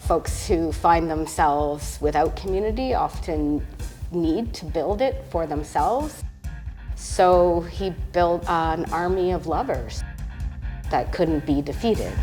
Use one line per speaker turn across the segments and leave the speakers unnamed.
Folks who find themselves without community often need to build it for themselves. So he built an army of lovers that couldn't be defeated.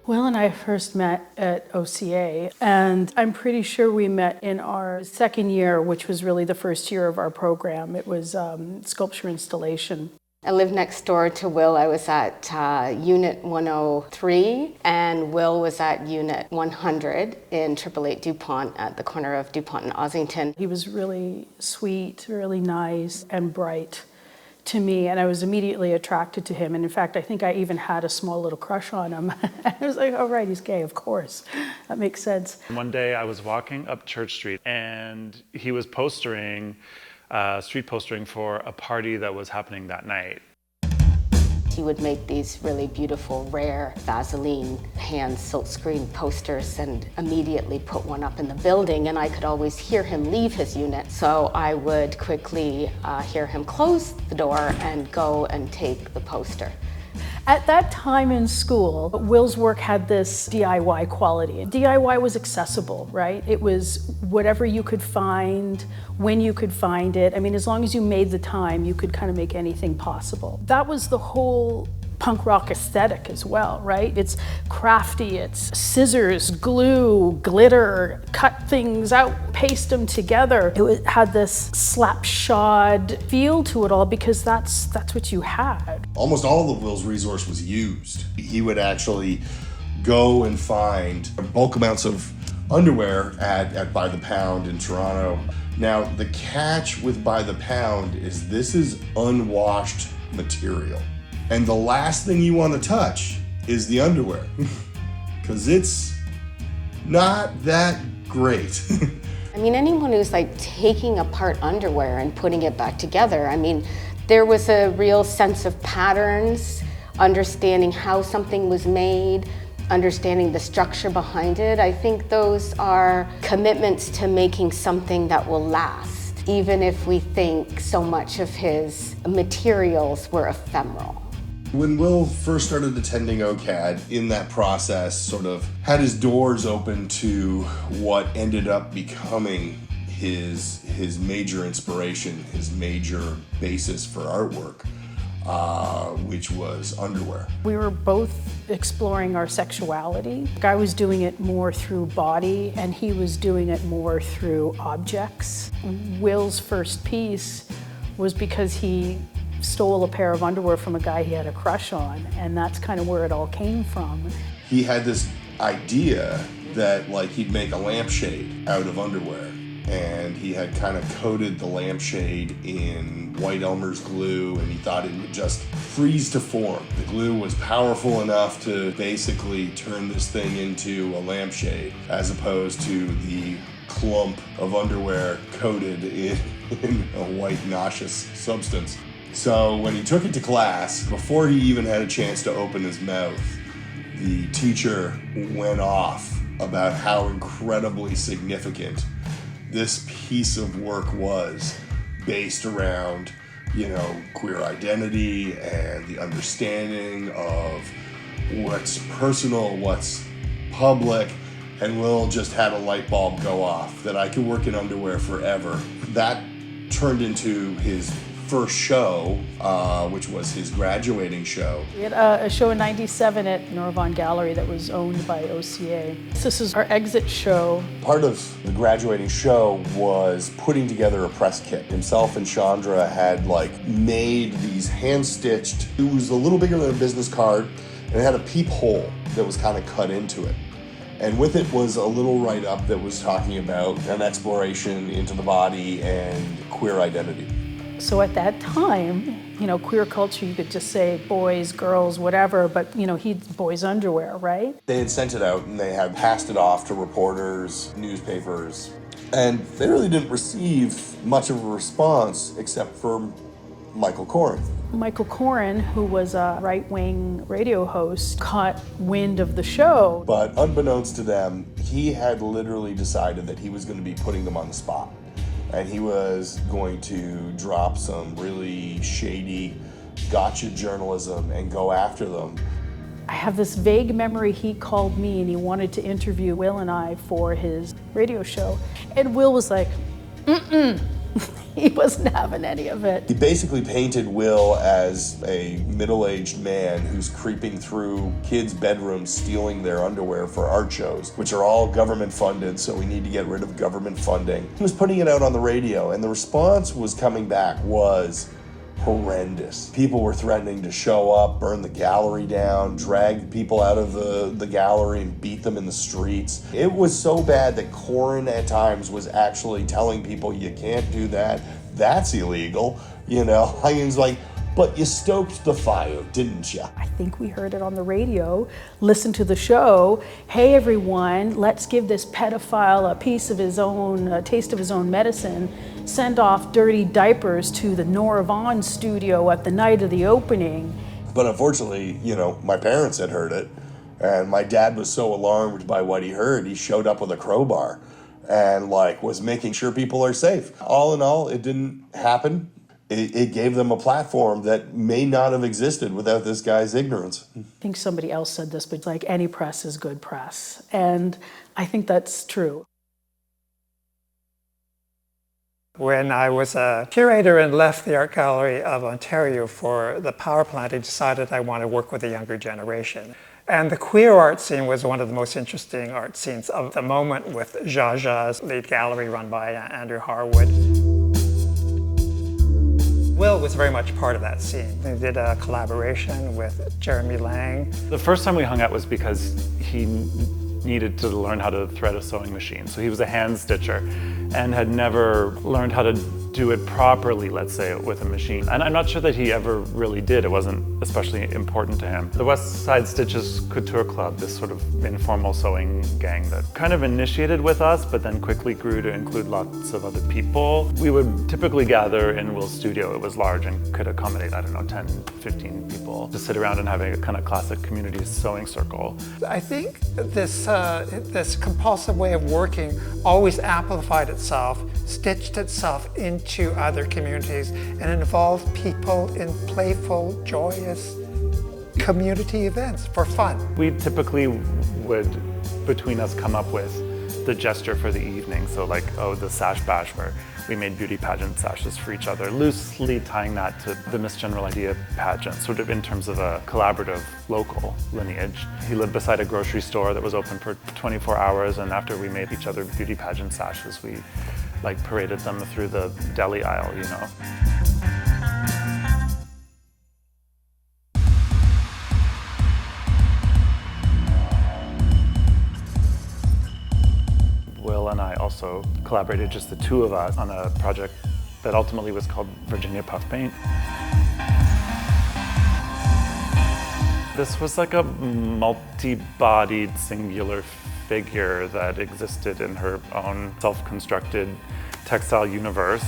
Will and I first met at OCA, and I'm pretty sure we met in our second year, which was really the first year of our program. It was sculpture installation.
I lived next door to Will. I was at Unit 103, and Will was at Unit 100 in 888 DuPont at the corner of DuPont and Ossington.
He was really sweet, really nice, and bright to me, and I was immediately attracted to him. And in fact, I think I even had a small little crush on him. I was like, oh right, he's gay, of course. That makes sense.
One day I was walking up Church Street and he was postering, street postering for a party that was happening that night.
He would make these really beautiful, rare Vaseline hand silkscreen posters and immediately put one up in the building, and I could always hear him leave his unit. So I would quickly hear him close the door and go and take the poster.
At that time in school, Will's work had this DIY quality. DIY was accessible, right? It was whatever you could find, when you could find it. I mean, as long as you made the time, you could kind of make anything possible. That was the whole punk rock aesthetic as well, right? It's crafty, it's scissors, glue, glitter, cut things out, paste them together. It had this slapshod feel to it all because that's what you had.
Almost all of Will's resource was used. He would actually go and find bulk amounts of underwear at By the Pound in Toronto. Now, the catch with By the Pound is this is unwashed material. And the last thing you want to touch is the underwear, because it's not that great.
I mean, anyone who's like taking apart underwear and putting it back together, I mean, there was a real sense of patterns, understanding how something was made, understanding the structure behind it. I think those are commitments to making something that will last, even if we think so much of his materials were ephemeral.
When Will first started attending OCAD, in that process sort of had his doors open to what ended up becoming his major inspiration, his major basis for artwork, which was underwear.
We were both exploring our sexuality. I was doing it more through body, and he was doing it more through objects. Will's first piece was because he stole a pair of underwear from a guy he had a crush on, and that's kind of where it all came from.
He had this idea that like he'd make a lampshade out of underwear, and he had kind of coated the lampshade in white Elmer's glue, and he thought it would just freeze to form. The glue was powerful enough to basically turn this thing into a lampshade, as opposed to the clump of underwear coated in a white nauseous substance. So when he took it to class, before he even had a chance to open his mouth, the teacher went off about how incredibly significant this piece of work was, based around, queer identity and the understanding of what's personal, what's public. And Will just had a light bulb go off that I could work in underwear forever. That turned into his first show, which was his graduating show.
We had a show in '97 at Norvon Gallery that was owned by OCA. This is our exit show.
Part of the graduating show was putting together a press kit. Himself and Chandra had made these hand-stitched, it was a little bigger than a business card, and it had a peephole that was kind of cut into it. And with it was a little write-up that was talking about an exploration into the body and queer identity.
So at that time, queer culture, you could just say boys, girls, whatever, but he's boys' underwear, right?
They had sent it out and they had passed it off to reporters, newspapers, and they really didn't receive much of a response except for Michael Corrin.
Michael Corrin, who was a right-wing radio host, caught wind of the show.
But unbeknownst to them, he had literally decided that he was going to be putting them on the spot. And he was going to drop some really shady gotcha journalism and go after them.
I have this vague memory he called me and he wanted to interview Will and I for his radio show. And Will was like, He wasn't having any of it.
He basically painted Will as a middle-aged man who's creeping through kids' bedrooms stealing their underwear for art shows, which are all government funded, so we need to get rid of government funding. He was putting it out on the radio, and the response was coming back was horrendous. People were threatening to show up, burn the gallery down, drag people out of the gallery and beat them in the streets. It was so bad that Corrin at times was actually telling people, you can't do that, that's illegal. I mean, it's like, but you stoked the fire, didn't you?
I think we heard it on the radio, listened to the show. Hey everyone, let's give this pedophile a piece of his own, a taste of his own medicine. Send off dirty diapers to the Nora Vaughn studio at the night of the opening.
But unfortunately, my parents had heard it, and my dad was so alarmed by what he heard, he showed up with a crowbar and was making sure people are safe. All in all, it didn't happen. It gave them a platform that may not have existed without this guy's ignorance.
I think somebody else said this, but any press is good press. And I think that's true.
When I was a curator and left the Art Gallery of Ontario for the power plant, I decided I wanted to work with the younger generation. And the queer art scene was one of the most interesting art scenes of the moment, with Jaja's lead gallery run by Andrew Harwood. Will was very much part of that scene. He did a collaboration with Jeremy Lang.
The first time we hung out was because he needed to learn how to thread a sewing machine. So he was a hand stitcher and had never learned how to do it properly, let's say, with a machine. And I'm not sure that he ever really did. It wasn't especially important to him. The West Side Stitches Couture Club, this sort of informal sewing gang that kind of initiated with us, but then quickly grew to include lots of other people. We would typically gather in Will's studio. It was large and could accommodate, 10, 15 people to sit around and have a kind of classic community sewing circle.
I think this compulsive way of working always amplified itself, stitched itself into other communities, and involved people in playful, joyous community events for fun.
We typically would, between us, come up with the gesture for the evening. So the sash bash, where we made beauty pageant sashes for each other, loosely tying that to the Miss General Idea pageant, sort of in terms of a collaborative local lineage. He lived beside a grocery store that was open for 24 hours, and after we made each other beauty pageant sashes, we paraded them through the deli aisle, Will and I also collaborated, just the two of us, on a project that ultimately was called Virginia Puff Paint. This was a multi-bodied singular figure that existed in her own self-constructed textile universe.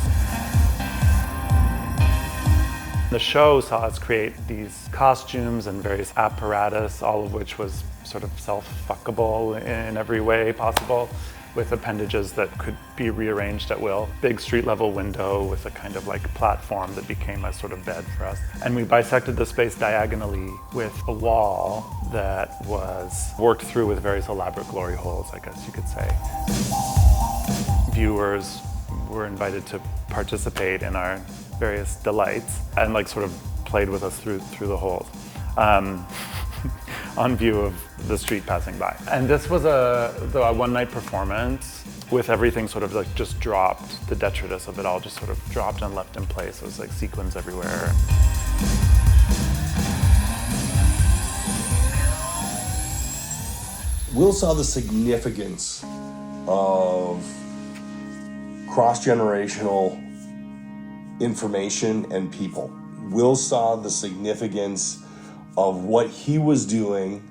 The show saw us create these costumes and various apparatus, all of which was sort of self-fuckable in every way possible, with appendages that could be rearranged at will. Big street-level window with a kind of platform that became a sort of bed for us. And we bisected the space diagonally with a wall that was worked through with various elaborate glory holes, I guess you could say. Viewers were invited to participate in our various delights and sort of played with us through the holes. On view of the street passing by. And this was a one-night performance with everything sort of just dropped. The detritus of it all just sort of dropped and left in place. It was sequins everywhere.
Will saw the significance of cross-generational information and people. Will saw the significance of what he was doing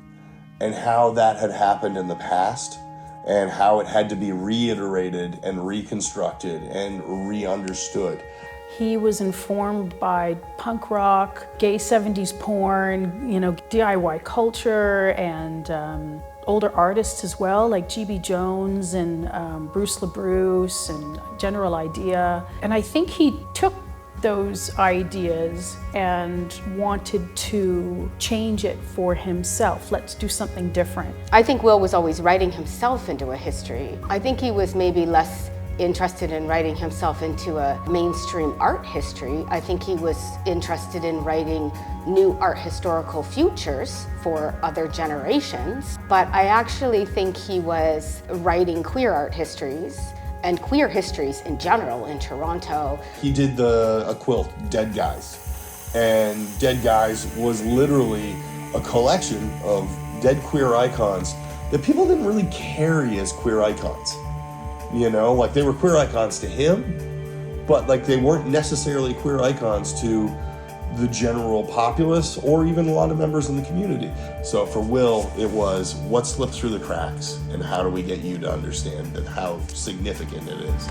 and how that had happened in the past and how it had to be reiterated and reconstructed and re-understood.
He was informed by punk rock, gay 70s porn, DIY culture, and older artists as well, like G.B. Jones and Bruce LaBruce and General Idea. And I think he took those ideas and wanted to change it for himself. Let's do something different.
I think Will was always writing himself into a history. I think he was maybe less interested in writing himself into a mainstream art history. I think he was interested in writing new art historical futures for other generations. But I actually think he was writing queer art histories and queer histories in general in Toronto.
He did a quilt, Dead Guys. And Dead Guys was literally a collection of dead queer icons that people didn't really carry as queer icons. Like they were queer icons to him, but like they weren't necessarily queer icons to the general populace or even a lot of members in the community. So for Will, it was what slipped through the cracks and how do we get you to understand that how significant it is.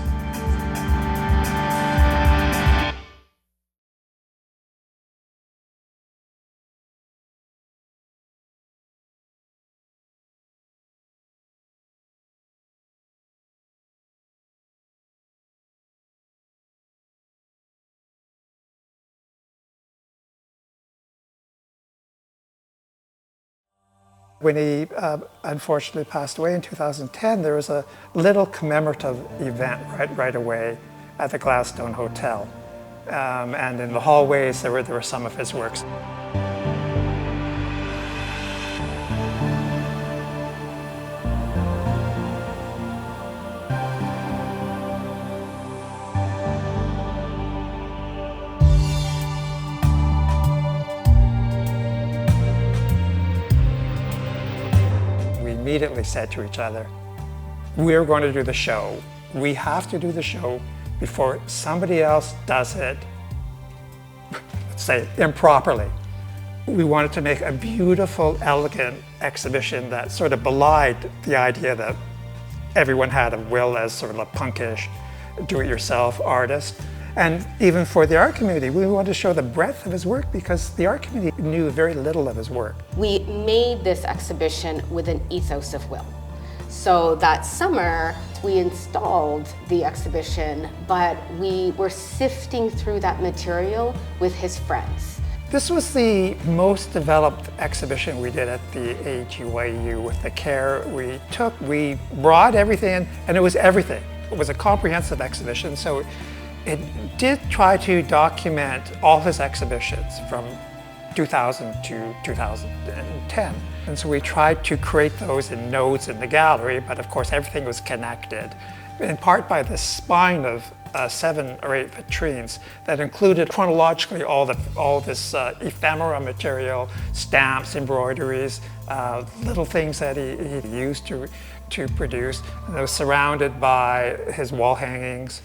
When he unfortunately passed away in 2010, there was a little commemorative event right away at the Gladstone Hotel. And in the hallways, there were some of his works. Immediately said to each other, we're going to do the show. We have to do the show before somebody else does it, let's say, improperly. We wanted to make a beautiful, elegant exhibition that sort of belied the idea that everyone had of Will as sort of a punkish, do-it-yourself artist. And even for the art community, we wanted to show the breadth of his work because the art community knew very little of his work.
We made this exhibition with an ethos of Will. So that summer, we installed the exhibition, but we were sifting through that material with his friends.
This was the most developed exhibition we did at the AGYU with the care we took. We brought everything in, and it was everything. It was a comprehensive exhibition, so it did try to document all his exhibitions from 2000 to 2010. And so we tried to create those in nodes in the gallery, but of course everything was connected, in part by the spine of 7 or 8 vitrines that included chronologically all this ephemera material, stamps, embroideries, little things that he used to produce. And it was surrounded by his wall hangings,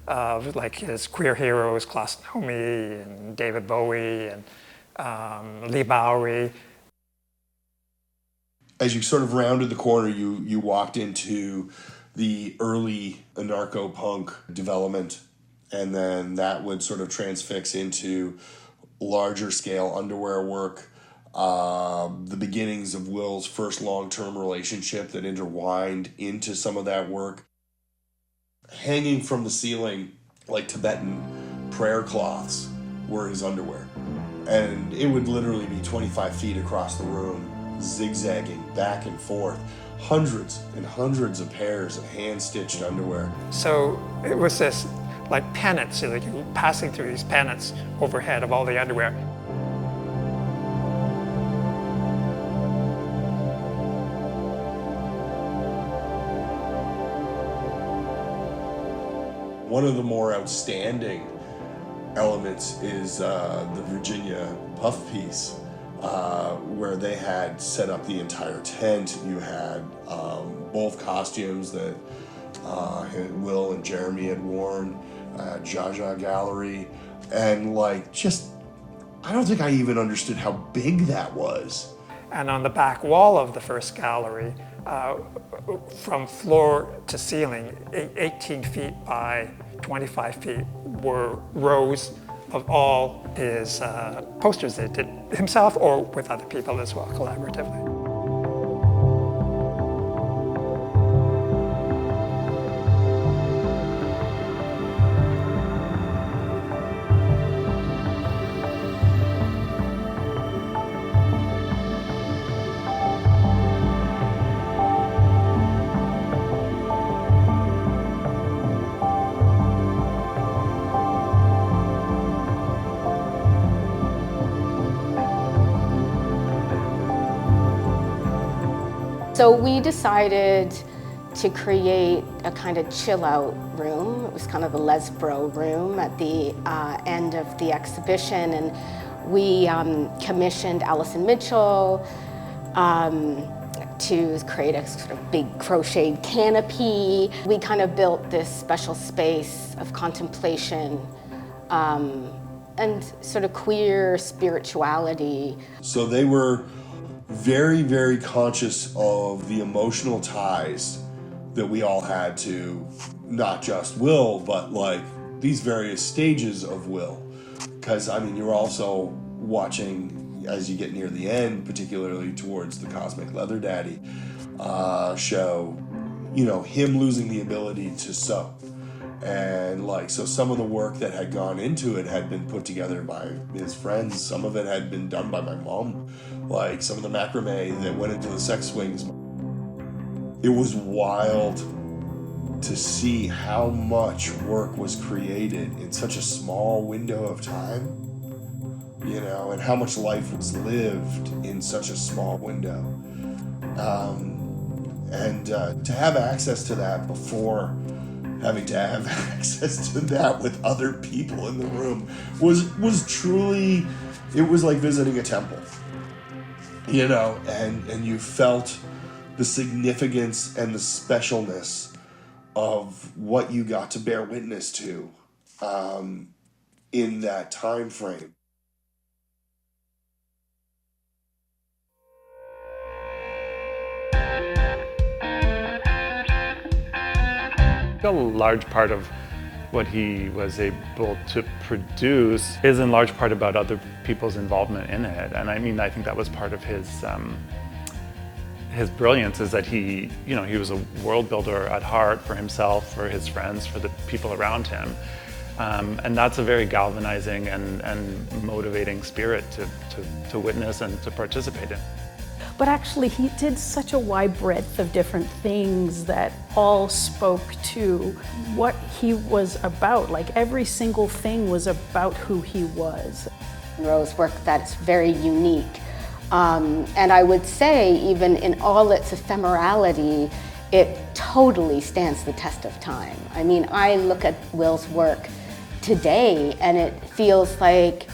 like his queer heroes, Klaus Nomi and David Bowie and Lee Bowery.
As you sort of rounded the corner, you walked into the early anarcho-punk development, and then that would sort of transfix into larger scale underwear work, the beginnings of Will's first long-term relationship that intertwined into some of that work. Hanging from the ceiling like Tibetan prayer cloths were his underwear. And it would literally be 25 feet across the room, zigzagging back and forth. Hundreds and hundreds of pairs of hand-stitched underwear.
So it was this like pennants, like you passing through these pennants overhead of all the underwear.
One of the more outstanding elements is the Virginia puff piece, where they had set up the entire tent. You had both costumes that Will and Jeremy had worn. Jaja Gallery, and like just, I don't think I even understood how big that was.
And on the back wall of the first gallery, from floor to ceiling, 18 feet by 25 feet, were rows of all his posters that he did himself or with other people as well, collaboratively.
So we decided to create a kind of chill out room. It was kind of the Lesbro room at the end of the exhibition, and we commissioned Allison Mitchell to create a sort of big crocheted canopy. We kind of built this special space of contemplation and sort of queer spirituality.
So they were very, very conscious of the emotional ties that we all had to not just Will, but like these various stages of Will. Because I mean, you're also watching as you get near the end, particularly towards the Cosmic Leather Daddy show, you know, him losing the ability to sew. And like, so some of the work that had gone into it had been put together by his friends. Some of it had been done by my mom. Like some of the macrame that went into the sex swings. It was wild to see how much work was created in such a small window of time, you know, and how much life was lived in such a small window. And to have access to that before having to have access to that with other people in the room was truly, it was like visiting a temple, you know, and you felt the significance and the specialness of what you got to bear witness to in that time frame.
A large part of what he was able to produce is in large part about other people's involvement in it. And I mean, I think that was part of his brilliance, is that he was a world builder at heart for himself, for his friends, for the people around him. And that's a very galvanizing and motivating spirit to witness and to participate in.
But actually, he did such a wide breadth of different things that all spoke to what he was about. Like every single thing was about who he was.
Munro's work that's very unique. And I would say, even in all its ephemerality, it totally stands the test of time. I mean, I look at Will's work today and it feels like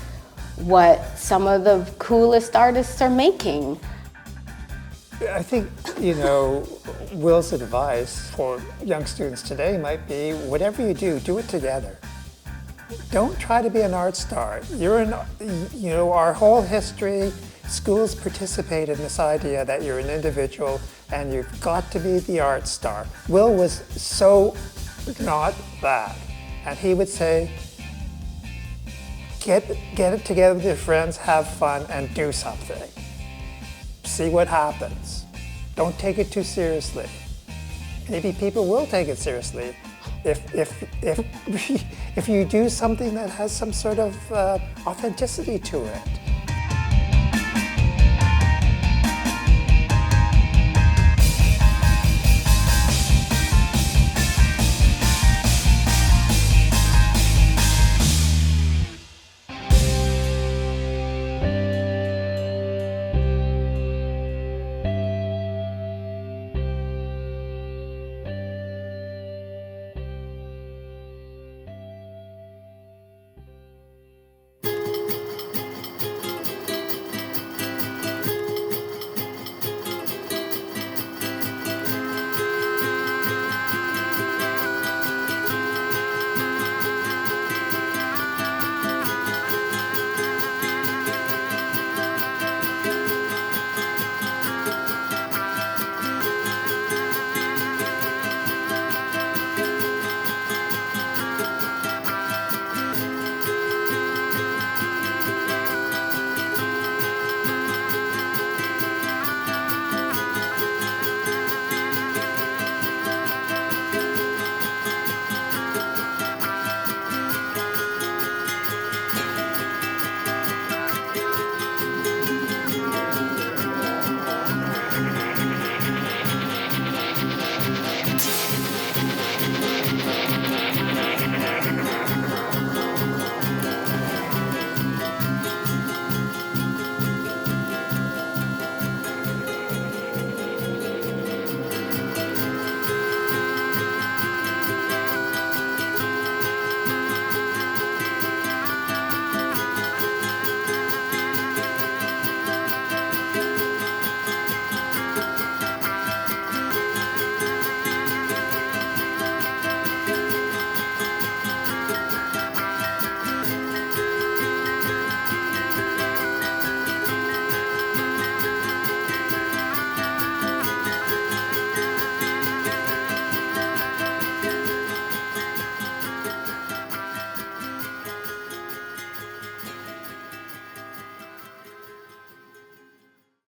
what some of the coolest artists are making.
I think, you know, Will's advice for young students today might be, whatever you do, do it together. Don't try to be an art star. Our whole history, schools participate in this idea that you're an individual and you've got to be the art star. Will was so not that. And he would say, get it together with your friends, have fun, and do something. See what happens. Don't take it too seriously. Maybe people will take it seriously if you do something that has some sort of authenticity to it.